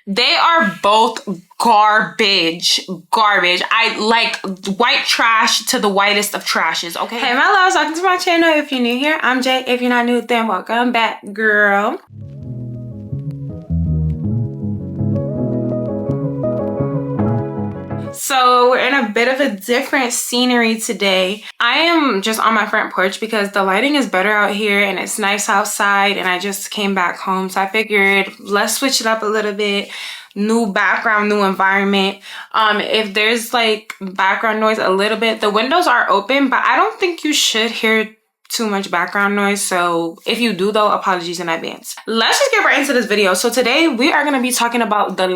They are both garbage. I like white trash to the whitest of trashes, okay? Hey, my loves, welcome to my channel. If you're new here, I'm Jay. If you're not new, then welcome back, girl. So we're in a bit of a different scenery today. I am just on my front porch because the lighting is better out here and it's nice outside, and I just came back home. So I figured let's switch it up a little bit. New background, new environment. If there's like background noise a little bit, the windows are open, but I don't think you should hear too much background noise. So if you do though, apologies in advance. Let's just get right into this video. So today we are going to be talking about the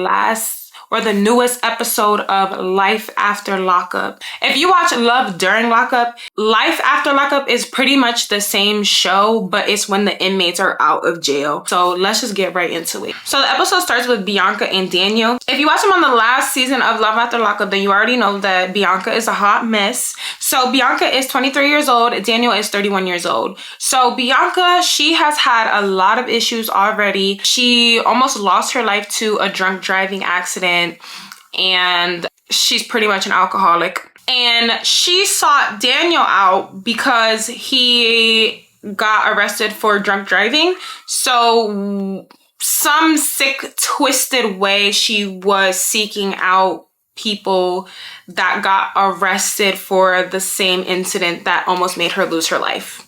newest episode of Life After Lockup. If you watch Love During Lockup, Life After Lockup is pretty much the same show, but it's when the inmates are out of jail. So let's just get right into it. So the episode starts with Bianca and Daniel. If you watch them on the last season of Love After Lockup, then you already know that Bianca is a hot mess. So Bianca is 23 years old, Daniel is 31 years old. So Bianca, she has had a lot of issues already. She almost lost her life to a drunk driving accident, and she's pretty much an alcoholic. And she sought Daniel out because he got arrested for drunk driving. So some sick, twisted way, she was seeking out people that got arrested for the same incident that almost made her lose her life.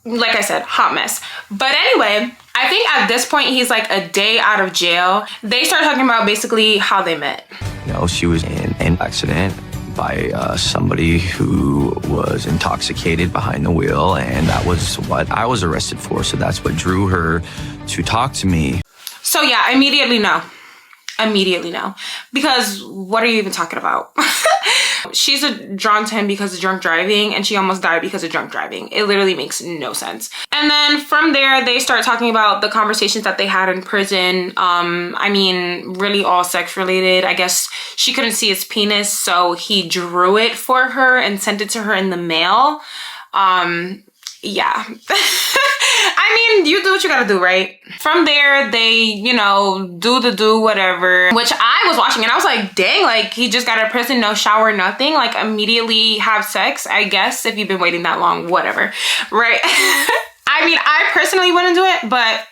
Like I said, hot mess. But anyway, I think at this point he's like a day out of jail. They start talking about basically how they met. You know, she was in an accident by somebody who was intoxicated behind the wheel, and that was what I was arrested for. So that's what drew her to talk to me. So yeah, immediately no. Because what are you even talking about? She's drawn to him because of drunk driving, and she almost died because of drunk driving. It literally makes no sense. And then from there, they start talking about the conversations that they had in prison. I mean, really all sex related. I guess she couldn't see his penis, so he drew it for her and sent it to her in the mail. Yeah. I mean, you do what you gotta do, right? From there, they, you know, do whatever, which I was watching and I was like, dang, like he just got out of prison, no shower, nothing, like immediately have sex. I guess if you've been waiting that long, whatever, right? I mean, I personally wouldn't do it, but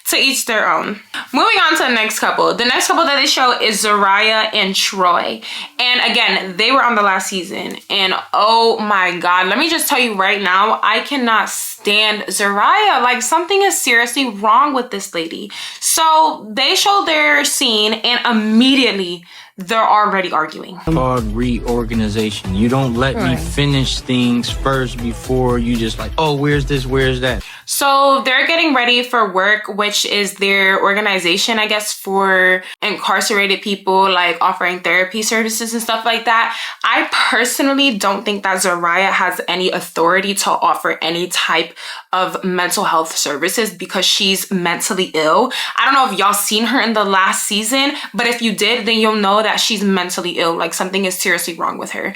to each their own. Moving on to the next couple. The next couple that they show is Zariah and Troy. And again, they were on the last season. And oh my God, let me just tell you right now, I cannot stand Zariah. Like something is seriously wrong with this lady. So they show their scene and immediately they're already arguing. Called reorganization. You don't let me finish things first before you just like, oh, where's this, where's that? So they're getting ready for work, which is their organization, I guess, for incarcerated people, like offering therapy services and stuff like that. I personally don't think that Zariah has any authority to offer any type of mental health services because she's mentally ill. I don't know if y'all seen her in the last season, but if you did, then you'll know that she's mentally ill. Like something is seriously wrong with her.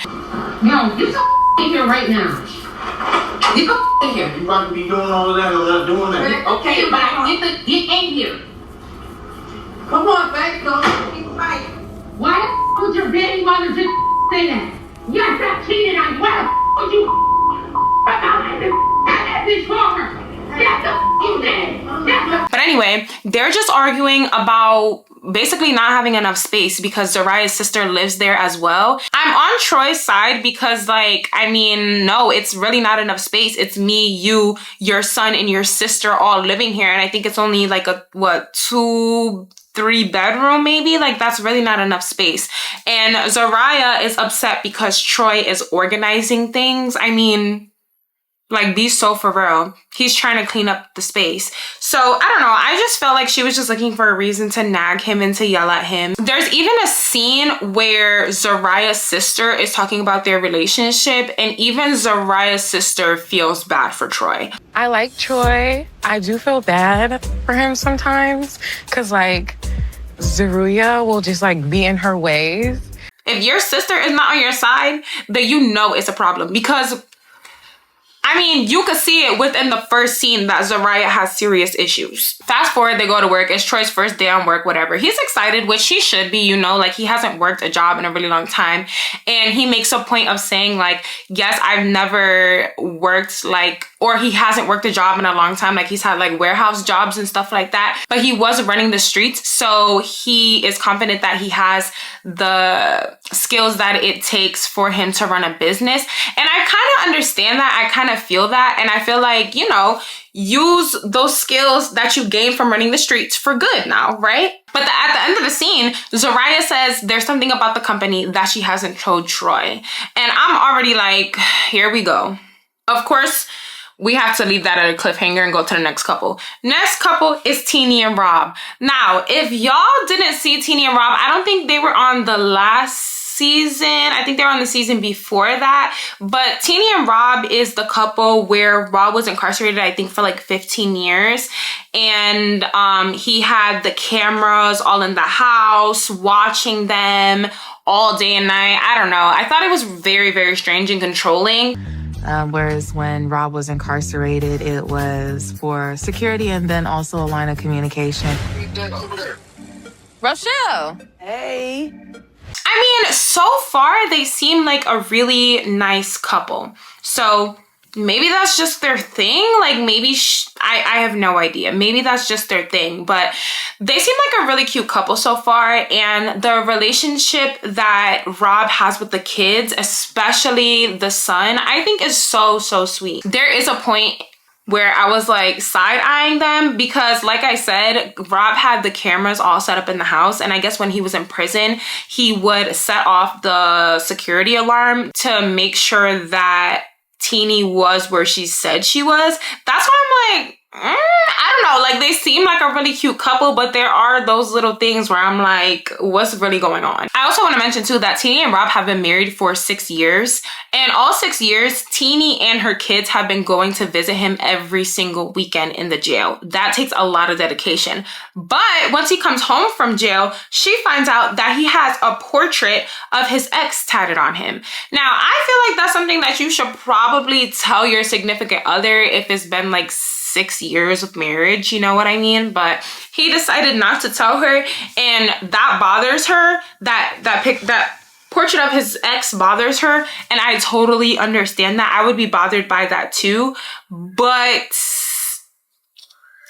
Yo, get the in here right now. Get the in here. You about to be doing all of that or doing that? Okay, but get in here. Come on, baby, go. Keep fighting. Why the would your baby mother just say that? Yes, I cheated on you. Why the would you about this for her? That's the dead. But anyway, they're just arguing about basically not having enough space because Zariah's sister lives there as well. I'm on Troy's side because, like, I mean, no, it's really not enough space. It's me, you, your son, and your sister all living here. And I think it's only like a, what, 2-3 bedroom maybe? Like, that's really not enough space. And Zariah is upset because Troy is organizing things. I mean, like, be so for real. He's trying to clean up the space. So, I don't know. I just felt like she was just looking for a reason to nag him and to yell at him. There's even a scene where Zariah's sister is talking about their relationship, and even Zariah's sister feels bad for Troy. I like Troy. I do feel bad for him sometimes because, like, Zariah will just, like, be in her ways. If your sister is not on your side, then you know it's a problem because I mean, you could see it within the first scene that Zariah has serious issues. Fast forward, they go to work. It's Troy's first day on work, whatever. He's excited, which he should be, you know, like he hasn't worked a job in a really long time. And he makes a point of saying like, yes, I've never worked like, or he hasn't worked a job in a long time. Like he's had like warehouse jobs and stuff like that, but he was running the streets. So he is confident that he has the skills that it takes for him to run a business. And I kind of understand that. I kind of feel that. And I feel like, you know, use those skills that you gain from running the streets for good now, right? But at the end of the scene, Zariah says there's something about the company that she hasn't told Troy. And I'm already like, here we go. Of course, we have to leave that at a cliffhanger and go to the next couple. Next couple is Teenie and Rob. Now, if y'all didn't see Teenie and Rob, I don't think they were on the last season. I think they were on the season before that. But Teenie and Rob is the couple where Rob was incarcerated, I think, for like 15 years. And he had the cameras all in the house, watching them all day and night. I don't know. I thought it was very, very strange and controlling. Whereas when Rob was incarcerated, it was for security and then also a line of communication. Rochelle! Hey! I mean, so far, they seem like a really nice couple. So maybe that's just their thing. Like maybe, I have no idea. Maybe that's just their thing. But they seem like a really cute couple so far. And the relationship that Rob has with the kids, especially the son, I think is so, so sweet. There is a point where I was like side-eyeing them because like I said, Rob had the cameras all set up in the house. And I guess when he was in prison, he would set off the security alarm to make sure that Teenie was where she said she was. That's why I'm like, I don't know, like they seem like a really cute couple, but there are those little things where I'm like, what's really going on? I also want to mention too that Teenie and Rob have been married for 6 years, and all 6 years, Teenie and her kids have been going to visit him every single weekend in the jail. That takes a lot of dedication. But once he comes home from jail, she finds out that he has a portrait of his ex tatted on him. Now, I feel like that's something that you should probably tell your significant other if it's been like 6 years of marriage, you know what I mean? But he decided not to tell her, and that bothers her. That portrait of his ex bothers her, and I totally understand that. I would be bothered by that too, but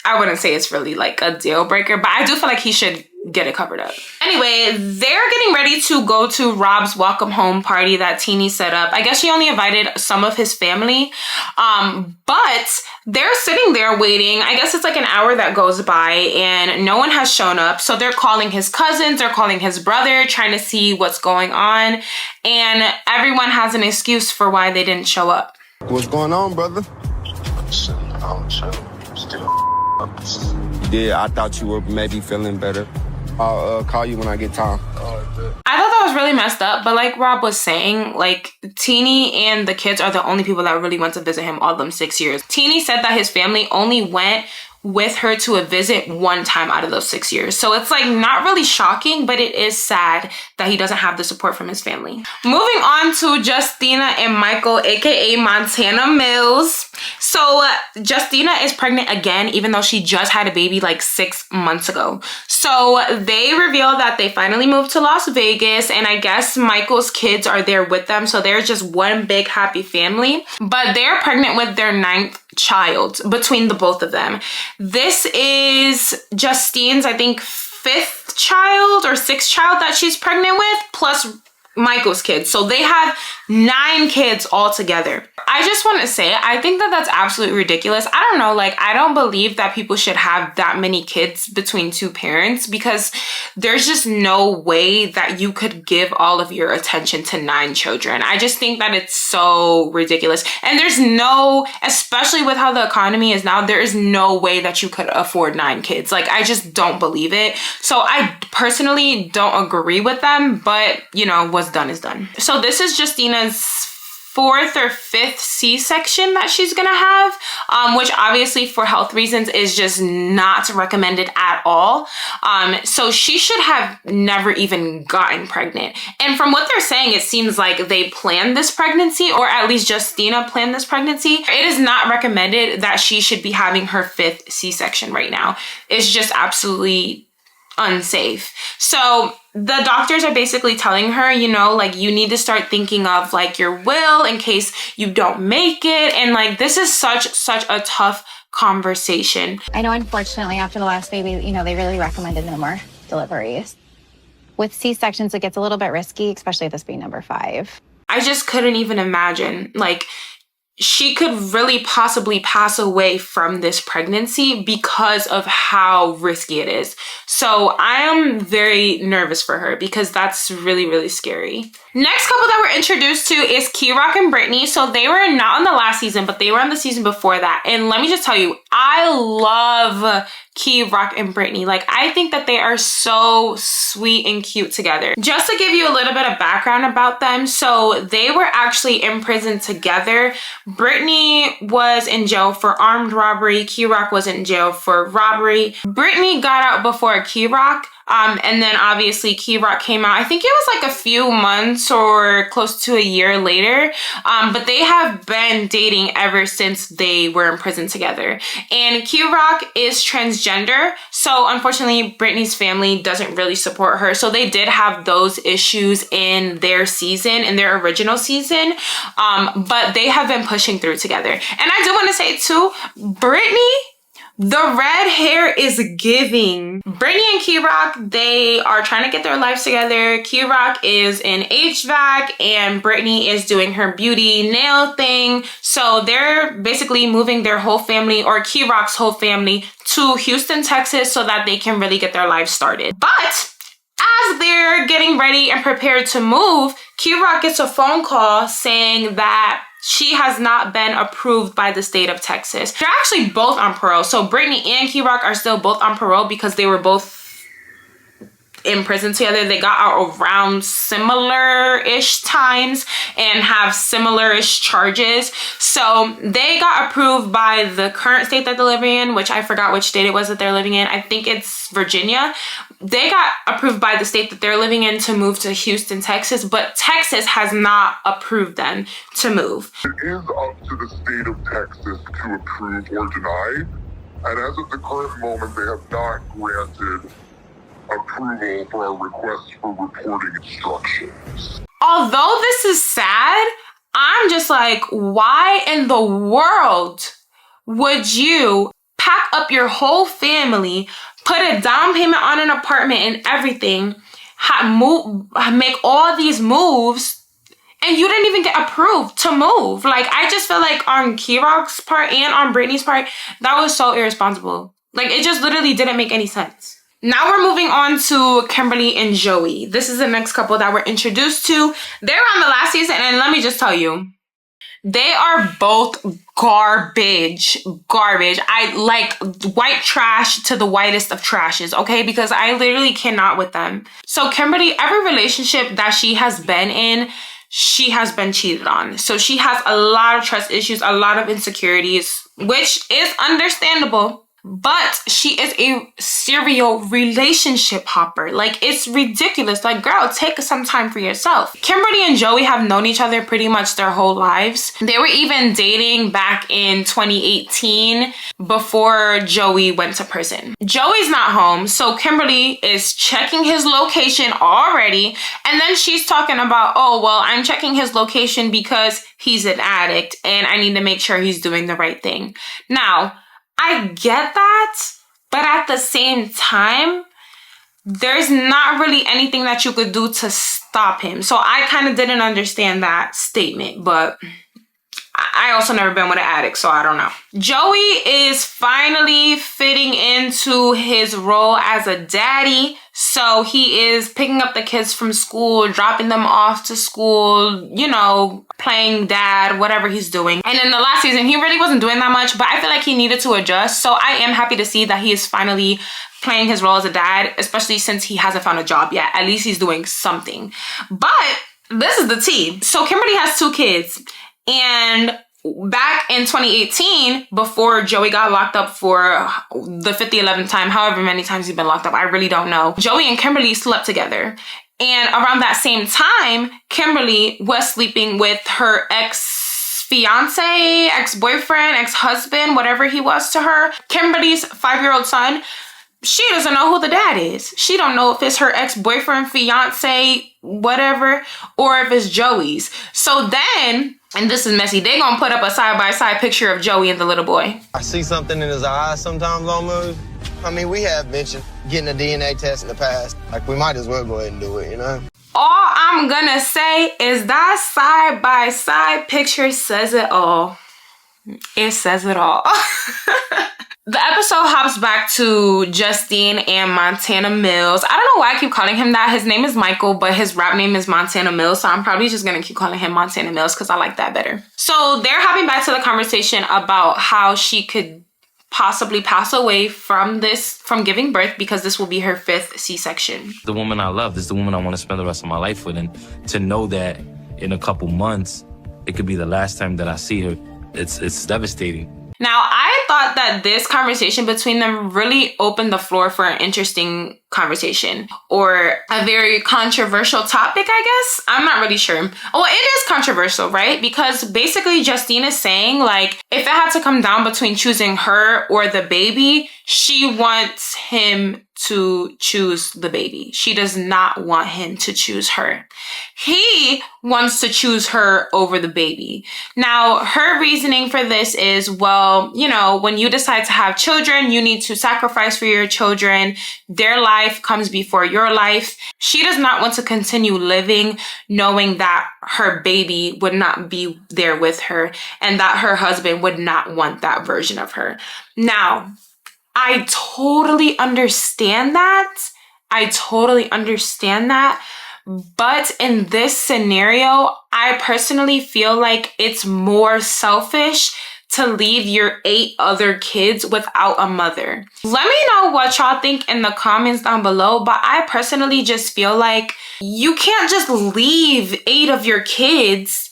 I wouldn't say it's really like a deal breaker, but I do feel like he should get it covered up. Anyway, they're getting ready to go to Rob's welcome home party that Teenie set up. I guess she only invited some of his family, but they're sitting there waiting. I guess it's like an hour that goes by and no one has shown up. So they're calling his cousins, they're calling his brother, trying to see what's going on. And everyone has an excuse for why they didn't show up. What's going on, brother? Yeah, I thought you were maybe feeling better. I'll call you when I get time. I thought that was really messed up, but like Rob was saying, like Teenie and the kids are the only people that really went to visit him all them 6 years. Teenie said that his family only went with her to a visit one time out of those 6 years. So it's like not really shocking, but it is sad that he doesn't have the support from his family. Moving on to Justina and Michael, aka Montana Mills. So Justina is pregnant again, even though she just had a baby like 6 months ago. So they reveal that they finally moved to Las Vegas, and I guess Michael's kids are there with them. So they're just one big happy family, but they're pregnant with their 9th child between the both of them. This is Justine's, I think, 5th child or 6th child that she's pregnant with, plus Michael's kids. So they have 9 kids altogether. I just want to say, I think that that's absolutely ridiculous. I don't know, like, I don't believe that people should have that many kids between 2 parents, because there's just no way that you could give all of your attention to 9 children. I just think that it's so ridiculous. And there's no, especially with how the economy is now, there is no way that you could afford 9 kids. Like, I just don't believe it. So I personally don't agree with them, but you know, what's done is done. So this is Justina's 4th or 5th C-section that she's gonna have, which obviously for health reasons is just not recommended at all. So she should have never even gotten pregnant. And from what they're saying, it seems like they planned this pregnancy, or at least Justina planned this pregnancy. It is not recommended that she should be having her 5th C-section right now. It's just absolutely unsafe. So the doctors are basically telling her, you know, like, you need to start thinking of like your will in case you don't make it. And like, this is such a tough conversation. I know, unfortunately, after the last baby, you know, they really recommended no more deliveries. With C-sections, it gets a little bit risky, especially this being number 5. I just couldn't even imagine, like, she could really possibly pass away from this pregnancy because of how risky it is. So I am very nervous for her because that's really, really scary. Next couple that we're introduced to is Key-Rock and Brittany. So they were not on the last season, but they were on the season before that. And let me just tell you, I love Key-Rock and Brittany. Like, I think that they are so sweet and cute together. Just to give you a little bit of background about them, so they were actually in prison together. Brittany was in jail for armed robbery. Key-Rock was in jail for robbery. Brittany got out before Key-Rock. And then obviously Key-Rock came out, I think it was like a few months or close to a year later. But they have been dating ever since they were in prison together. And Key-Rock is transgender. So unfortunately, Brittany's family doesn't really support her. So they did have those issues in their season, in their original season. But they have been pushing through together. And I do want to say too, Brittany, the red hair is giving. Brittany and Key-Rock, they are trying to get their lives together. Key-Rock is in HVAC and Brittany is doing her beauty nail thing. So they're basically moving their whole family, or Key-Rock's whole family, to Houston, Texas so that they can really get their lives started. But as they're getting ready and prepared to move, Key-Rock gets a phone call saying that she has not been approved by the state of Texas. They're actually both on parole. So Brittany and Key-Rock are still both on parole because they were both in prison together. They got out around similar-ish times and have similar-ish charges. So they got approved by the current state that they're living in, which I forgot which state it was that they're living in. I think it's Virginia. They got approved by the state that they're living in to move to Houston, Texas, but Texas has not approved them to move. It is up to the state of Texas to approve or deny. And as of the current moment, they have not granted approval for our request for reporting instructions. Although this is sad, I'm just like, why in the world would you pack up your whole family, put a down payment on an apartment and everything, make all these moves, and you didn't even get approved to move? Like, I just feel like on Key-Rock's part and on Brittany's part, that was so irresponsible. Like, it just literally didn't make any sense. Now we're moving on to Kimberly and Joey. This is the next couple that we're introduced to. They were on the last season, and let me just tell you, they are both garbage. I like white trash to the whitest of trashes, okay? Because I literally cannot with them. So Kimberly, every relationship that she has been in, she has been cheated on. So she has a lot of trust issues, a lot of insecurities, which is understandable. But she is a serial relationship hopper. Like, it's ridiculous. Like, girl, take some time for yourself. Kimberly and Joey have known each other pretty much their whole lives. They were even dating back in 2018 before Joey went to prison. Joey's not home, so Kimberly is checking his location already. And then she's talking about, oh, well, I'm checking his location because he's an addict and I need to make sure he's doing the right thing. Now, I get that, but at the same time, there's not really anything that you could do to stop him. So I kind of didn't understand that statement, but I also never been with an addict, so I don't know. Joey is finally fitting into his role as a daddy. So he is picking up the kids from school, dropping them off to school, you know, playing dad, whatever he's doing. And in the last season, he really wasn't doing that much, but I feel like he needed to adjust. So I am happy to see that he is finally playing his role as a dad, especially since he hasn't found a job yet. At least he's doing something. But this is the tea. So Kimberly has 2 kids. And back in 2018, before Joey got locked up for the 11th time, however many times he's been locked up, I really don't know, Joey and Kimberly slept together. And around that same time, Kimberly was sleeping with her ex-fiance, ex-boyfriend, ex-husband, whatever he was to her. Kimberly's 5-year-old son, she doesn't know who the dad is. She don't know if it's her ex-boyfriend, fiance, whatever, or if it's Joey's. So then, and this is messy, they gonna put up a side-by-side picture of Joey and the little boy. I see something in his eyes sometimes almost. I mean, we have mentioned getting a DNA test in the past. Like, we might as well go ahead and do it, you know? All I'm gonna say is that side-by-side picture says it all. It says it all. The episode hops back to Justine and Montana Mills. I don't know why I keep calling him that. His name is Michael, but his rap name is Montana Mills. So I'm probably just going to keep calling him Montana Mills because I like that better. So they're hopping back to the conversation about how she could possibly pass away from giving birth because this will be her 5th C-section. The woman I love is the woman I want to spend the rest of my life with. And to know that in a couple months, it could be the last time that I see her, it's devastating. Now, I thought that this conversation between them really opened the floor for an interesting conversation or a very controversial topic, I guess. I'm not really sure. Well, it is controversial, right? Because basically Justine is saying, like, if it had to come down between choosing her or the baby, she wants him to choose the baby. She does not want him to choose her. He wants to choose her over the baby. Now, her reasoning for this is, well, you know, when you decide to have children, you need to sacrifice for your children. Their life comes before your life. She does not want to continue living knowing that her baby would not be there with her and that her husband would not want that version of her. Now, I totally understand that. But in this scenario, I personally feel like it's more selfish to leave your 8 other kids without a mother. Let me know what y'all think in the comments down below, but I personally just feel like you can't just leave 8 of your kids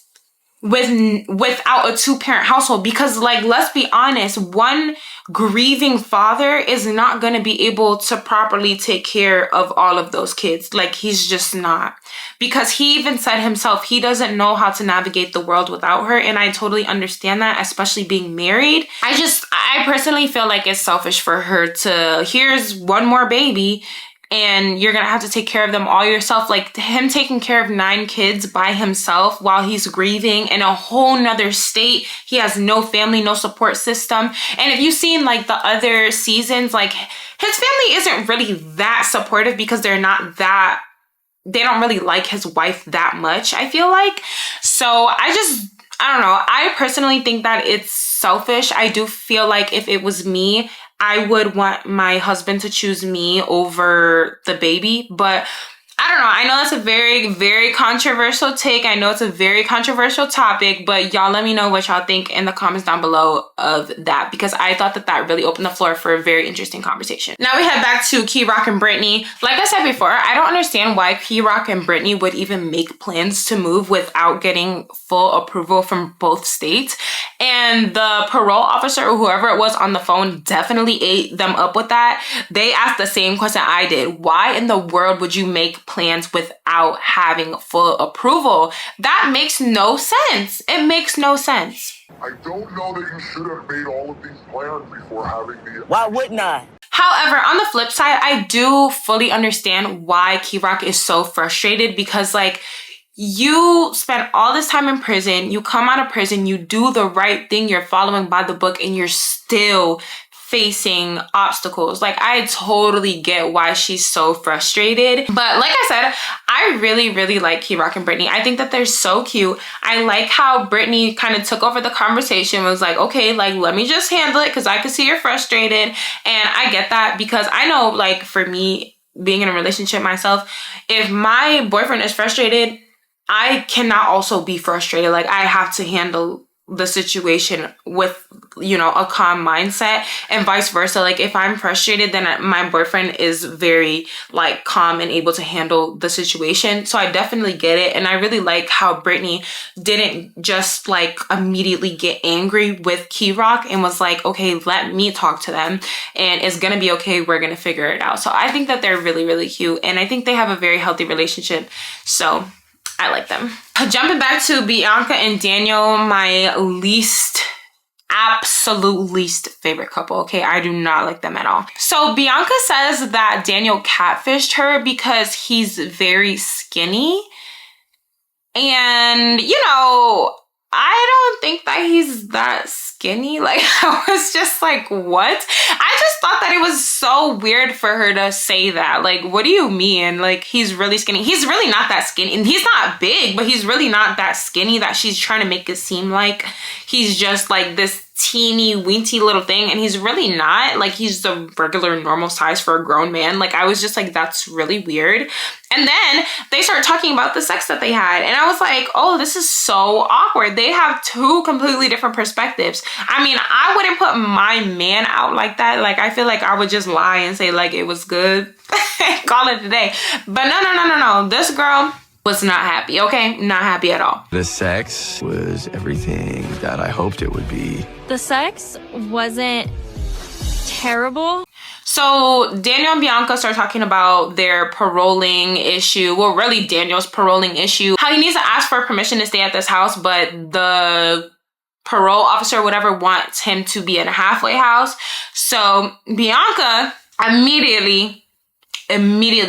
without a 2-parent household because, like, let's be honest, one grieving father is not going to be able to properly take care of all of those kids. Like, he's just not, because he even said himself he doesn't know how to navigate the world without her, and I totally understand that, especially being married. I personally feel like it's selfish for her to, here's one more baby and you're gonna have to take care of them all yourself. Like, him taking care of 9 kids by himself while he's grieving in a whole nother state. He has no family, no support system. And if you've seen like the other seasons, like, his family isn't really that supportive because they don't really like his wife that much, I feel like. So I don't know. I personally think that it's selfish. I do feel like if it was me, I would want my husband to choose me over the baby. But I don't know. I know that's a very, very controversial take. I know it's a very controversial topic, but y'all let me know what y'all think in the comments down below of that, because I thought that really opened the floor for a very interesting conversation. Now we head back to Key Rock and Brittany. Like I said before, I don't understand why Key Rock and Brittany would even make plans to move without getting full approval from both states. And the parole officer or whoever it was on the phone definitely ate them up with that. They asked the same question I did. Why in the world would you make plans without having full approval? That makes no sense. It makes no sense. I don't know that you should have made all of these plans before having the... Why wouldn't I? However, on the flip side, I do fully understand why Key Rock is so frustrated, because, like, you spent all this time in prison, you come out of prison, you do the right thing, you're following by the book, and you're still facing obstacles. Like, I totally get why she's so frustrated. But like I said, I really, really like Key Rock and Brittany. I think that they're so cute. I like how Brittany kind of took over the conversation, was like, okay, like, let me just handle it because I can see you're frustrated. And I get that, because I know, like, for me, being in a relationship myself, if my boyfriend is frustrated, I cannot also be frustrated. Like, I have to handle the situation with, you know, a calm mindset, and vice versa. Like if I'm frustrated, then my boyfriend is very like calm and able to handle the situation. So I definitely get it. And I really like how Brittany didn't just like immediately get angry with Key Rock and was like, okay, let me talk to them and it's gonna be okay, we're gonna figure it out. So I think that they're really, really cute, and I think they have a very healthy relationship. So I like them. Jumping back to Bianca and Daniel, my absolute least favorite couple. Okay, I do not like them at all. So Bianca says that Daniel catfished her because he's very skinny. And, you know, I don't think that he's that skinny. Like, I was just like, what? I just thought that it was so weird for her to say that. Like, what do you mean? Like, he's really skinny. He's really not that skinny. And he's not big, but he's really not that skinny that she's trying to make it seem like he's just like this teeny weeny little thing, and he's really not. Like, he's the regular normal size for a grown man. Like, I was just like, that's really weird. And then they start talking about the sex that they had, and I was like, oh, this is so awkward. They have two completely different perspectives. I mean, I wouldn't put my man out like that. Like, I feel like I would just lie and say like it was good call it a day. But no, this girl was not happy. Okay, not happy at all. The sex was everything that I hoped it would be. The sex wasn't terrible. So Daniel and Bianca start talking about their paroling issue. Well, really Daniel's paroling issue. How he needs to ask for permission to stay at this house, but the parole officer or whatever wants him to be in a halfway house. So Bianca immediately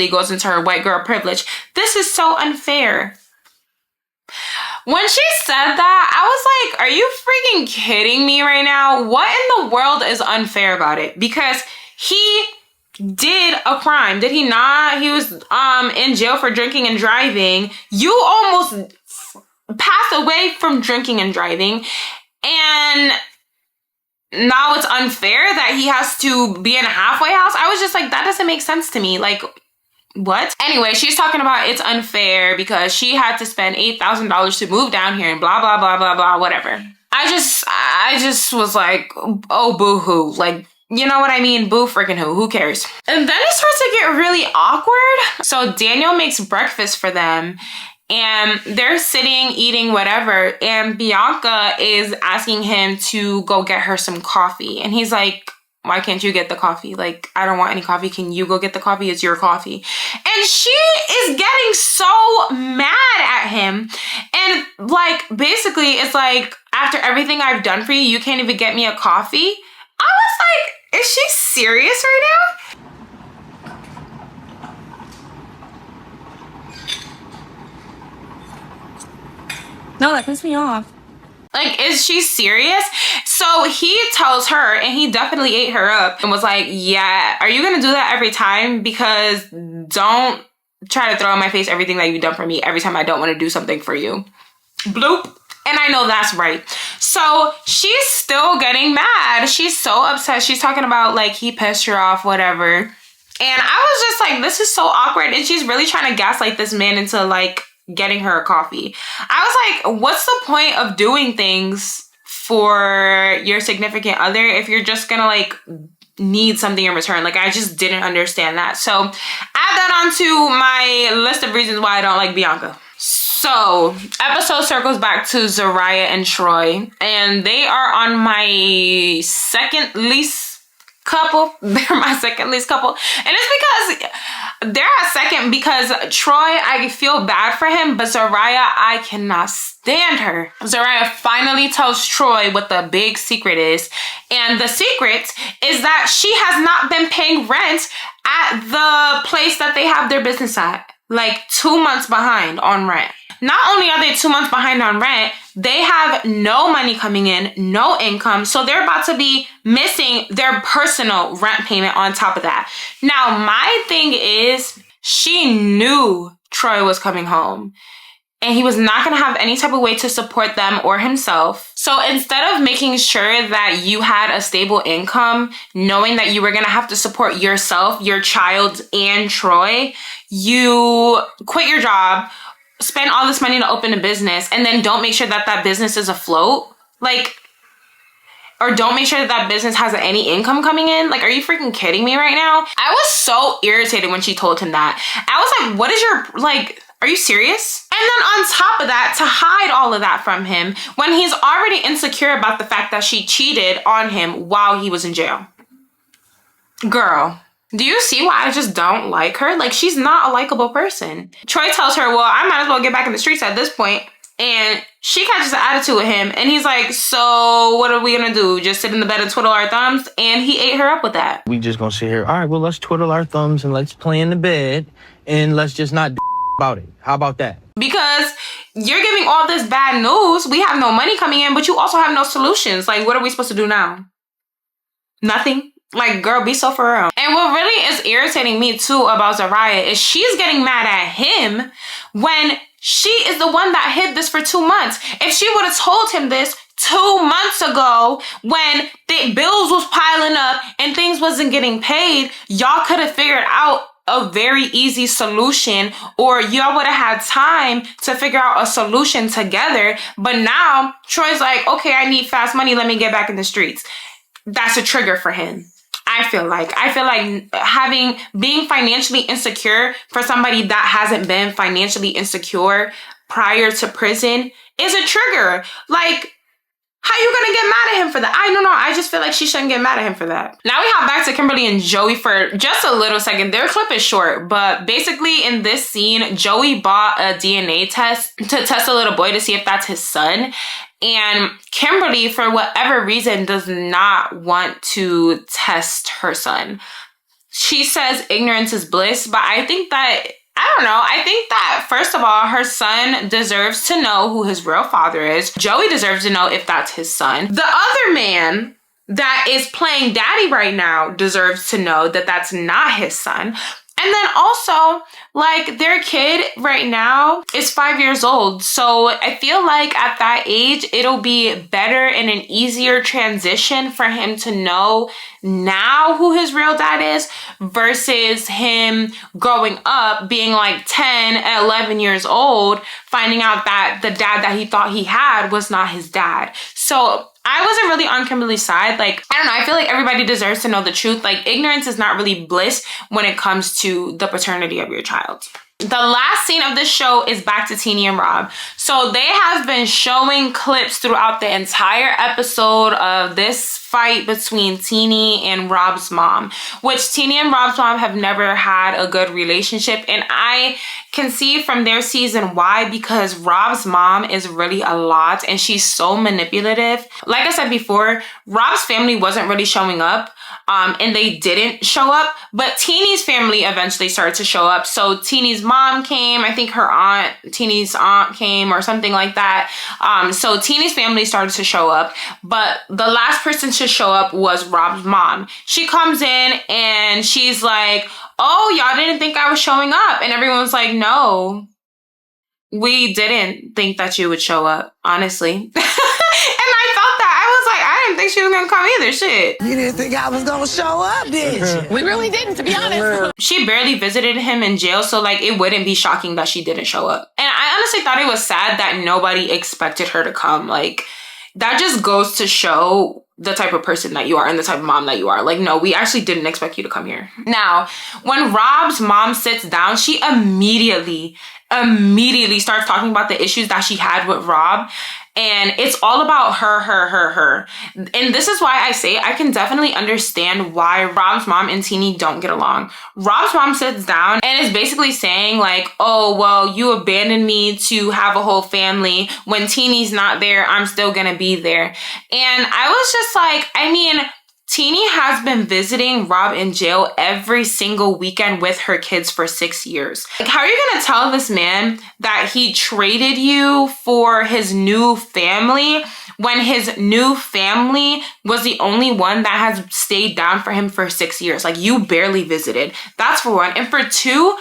goes into her white girl privilege. This is so unfair. When she said that, I was like, are you freaking kidding me right now? What in the world is unfair about it? Because he did a crime, did he not? He was in jail for drinking and driving. You almost passed away from drinking and driving, and now it's unfair that he has to be in a halfway house. I was just like, that doesn't make sense to me. Like, what? Anyway, she's talking about it's unfair because she had to spend $8,000 to move down here and blah, blah, blah, blah, blah, whatever. I just was like, oh, boo-hoo. Like, you know what I mean? Boo freaking who cares? And then it starts to get really awkward. So Daniel makes breakfast for them, and they're sitting, eating whatever, and Bianca is asking him to go get her some coffee. And he's like, why can't you get the coffee? Like, I don't want any coffee. Can you go get the coffee? It's your coffee. And she is getting so mad at him. And like, basically, it's like, after everything I've done for you, you can't even get me a coffee? I was like, is she serious right now? No, that pissed me off. Like, is she serious? So he tells her, and he definitely ate her up and was like, yeah, are you gonna do that every time? Because don't try to throw in my face everything that you've done for me every time I don't want to do something for you. Bloop. And I know that's right. So she's still getting mad. She's so upset. She's talking about like he pissed her off, whatever. And I was just like, this is so awkward. And she's really trying to gaslight this man into like getting her a coffee. I was like, what's the point of doing things for your significant other if you're just gonna like need something in return? Like, I just didn't understand that. So add that onto my list of reasons why I don't like Bianca. So episode circles back to Zariah and Troy, and they are on my second least couple. They're my second least couple. And it's because they're at second because Troy, I feel bad for him, but Zariah, I cannot stand her. Zariah finally tells Troy what the big secret is. And the secret is that she has not been paying rent at the place that they have their business at. Like 2 months behind on rent. Not only are they 2 months behind on rent, they have no money coming in, no income. So they're about to be missing their personal rent payment on top of that. Now, my thing is, she knew Troy was coming home and he was not going to have any type of way to support them or himself. So instead of making sure that you had a stable income, knowing that you were going to have to support yourself, your child, and Troy, you quit your job, spend all this money to open a business, and then don't make sure that that business is afloat. Like, or don't make sure that that business has any income coming in. Like, are you freaking kidding me right now? I was so irritated when she told him that. I was like, what is your, like, are you serious? And then on top of that, to hide all of that from him when he's already insecure about the fact that she cheated on him while he was in jail. Girl, do you see why I just don't like her? Like, she's not a likable person. Troy tells her, well, I might as well get back in the streets at this point. And she catches an attitude with him. And he's like, so what are we going to do? Just sit in the bed and twiddle our thumbs? And he ate her up with that. We just gonna sit here. All right, well, let's twiddle our thumbs and let's play in the bed and let's just not do about it. How about that? Because you're giving all this bad news. We have no money coming in, but you also have no solutions. Like, what are we supposed to do now? Nothing. Like, girl, be so for real. And what really is irritating me too about Zariah is she's getting mad at him when she is the one that hid this for 2 months. If she would have told him this 2 months ago when the bills was piling up and things wasn't getting paid, y'all could have figured out a very easy solution, or y'all would have had time to figure out a solution together. But now Troy's like, okay, I need fast money. Let me get back in the streets. That's a trigger for him. I feel like being financially insecure for somebody that hasn't been financially insecure prior to prison is a trigger. Like, how you gonna get mad at him for that? I don't know. I just feel like she shouldn't get mad at him for that. Now we hop back to Kimberly and Joey for just a little second. Their clip is short, but basically in this scene, Joey bought a DNA test to test a little boy to see if that's his son. And Kimberly, for whatever reason, does not want to test her son. She says ignorance is bliss, but I think that, I don't know. I think that, first of all, her son deserves to know who his real father is. Joey deserves to know if that's his son. The other man that is playing daddy right now deserves to know that that's not his son. And then also, like, their kid right now is 5 years old. So I feel like at that age, it'll be better and an easier transition for him to know now who his real dad is versus him growing up being like 10 and 11 years old, finding out that the dad that he thought he had was not his dad. So I wasn't really on Kimberly's side. Like, I don't know. I feel like everybody deserves to know the truth. Like, ignorance is not really bliss when it comes to the paternity of your child. The last scene of this show is back to Teenie and Rob. So they have been showing clips throughout the entire episode of this fight between Teenie and Rob's mom, which Teenie and Rob's mom have never had a good relationship. And I can see from their season why, because Rob's mom is really a lot and she's so manipulative. Like I said before, Rob's family wasn't really showing up. And they didn't show up, but Teenie's family eventually started to show up. So Teenie's mom came, I think her aunt, Teenie's aunt came or something like that. So Teenie's family started to show up, but the last person to show up was Rob's mom. She comes in and she's like, oh, y'all didn't think I was showing up. And everyone's like, no, we didn't think that you would show up, honestly. I didn't think she was gonna come either. Shit. You didn't think I was gonna show up, did you? We really didn't, to be honest. She barely visited him in jail, so like it wouldn't be shocking that she didn't show up. And I honestly thought it was sad that nobody expected her to come. Like, that just goes to show the type of person that you are and the type of mom that you are. Like, no, we actually didn't expect you to come here. Now, when Rob's mom sits down, she immediately starts talking about the issues that she had with Rob. And it's all about her. And this is why I say I can definitely understand why Rob's mom and Teenie don't get along. Rob's mom sits down and is basically saying like, oh, well, you abandoned me to have a whole family. When Teenie's not there, I'm still gonna be there. And I was just like, I mean, Teenie has been visiting Rob in jail every single weekend with her kids for 6 years. Like, how are you gonna tell this man that he traded you for his new family when his new family was the only one that has stayed down for him for 6 years? Like, you barely visited. That's for one. And for two,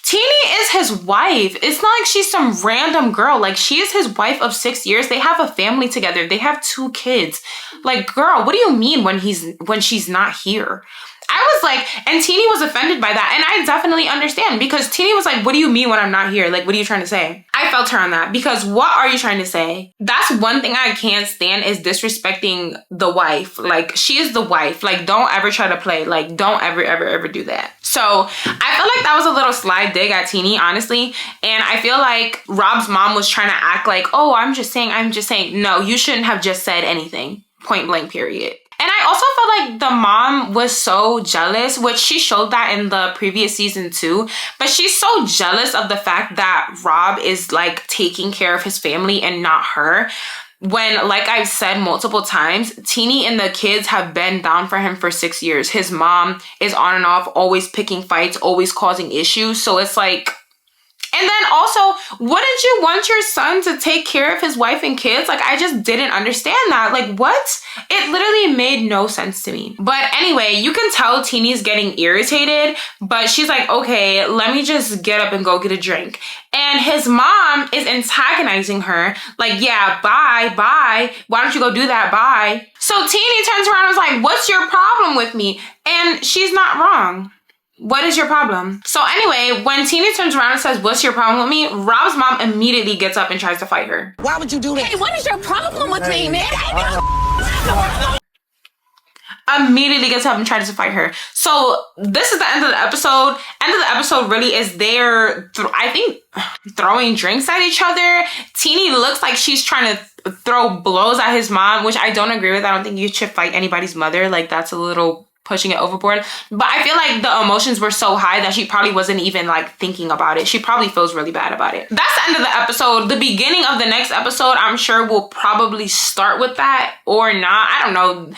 Teenie is his wife. It's not like she's some random girl. Like, she is his wife of 6 years. They have a family together. They have 2 kids. Like, girl, what do you mean when she's not here? I was like, and Teenie was offended by that. And I definitely understand, because Teenie was like, what do you mean when I'm not here? Like, what are you trying to say? I I felt her on that, because what are you trying to say? That's one thing I can't stand, is disrespecting the wife. Like, she is the wife. Like, don't ever try to play. Like, don't ever do that. So I feel like that was a little slide dig at Teenie, honestly. And I feel like Rob's mom was trying to act like, oh, I'm just saying. No, you shouldn't have just said anything. Point blank, period. And I also felt like the mom was so jealous, which she showed that in the previous season too. But she's so jealous of the fact that Rob is like taking care of his family and not her. When, like I've said multiple times, Teenie and the kids have been down for him for 6 years. His mom is on and off, always picking fights, always causing issues. So it's like, and then also, wouldn't you want your son to take care of his wife and kids? Like, I just didn't understand that. Like, what? It literally made no sense to me. But anyway, you can tell Teenie's getting irritated, but she's like, okay, let me just get up and go get a drink. And his mom is antagonizing her. Like, yeah, bye. Why don't you go do that? Bye. So Teenie turns around and was like, what's your problem with me? And she's not wrong. What is your problem? So anyway, when Teenie turns around and says, what's your problem with me? Rob's mom immediately gets up and tries to fight her. Why would you do that? Hey, what is your problem with me, man? Immediately gets up and tries to fight her. So this is the end of the episode. End of the episode really is they're, I think, throwing drinks at each other. Teenie looks like she's trying to throw blows at his mom, which I don't agree with. I don't think you should fight anybody's mother. Like, that's a little pushing it overboard. But I feel like the emotions were so high that she probably wasn't even like thinking about it. She probably feels really bad about it. That's the end of the episode. The beginning of the next episode, I'm sure will probably start with that or not. I don't know.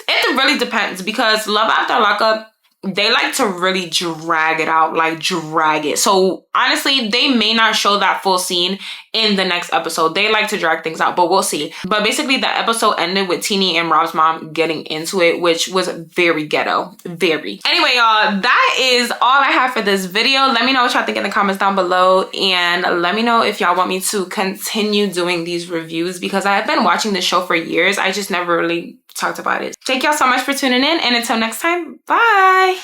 It really depends, because Love After Lockup, they like to really drag it out, like drag it. So honestly, they may not show that full scene in the next episode. They like to drag things out, but we'll see. But basically the episode ended with Teenie and Rob's mom getting into it, which was very ghetto, very. Anyway, y'all, that is all I have for this video. Let me know what y'all think in the comments down below, and let me know if y'all want me to continue doing these reviews, because I have been watching this show for years. I just never really talked about it. Thank y'all so much for tuning in, and until next time, bye.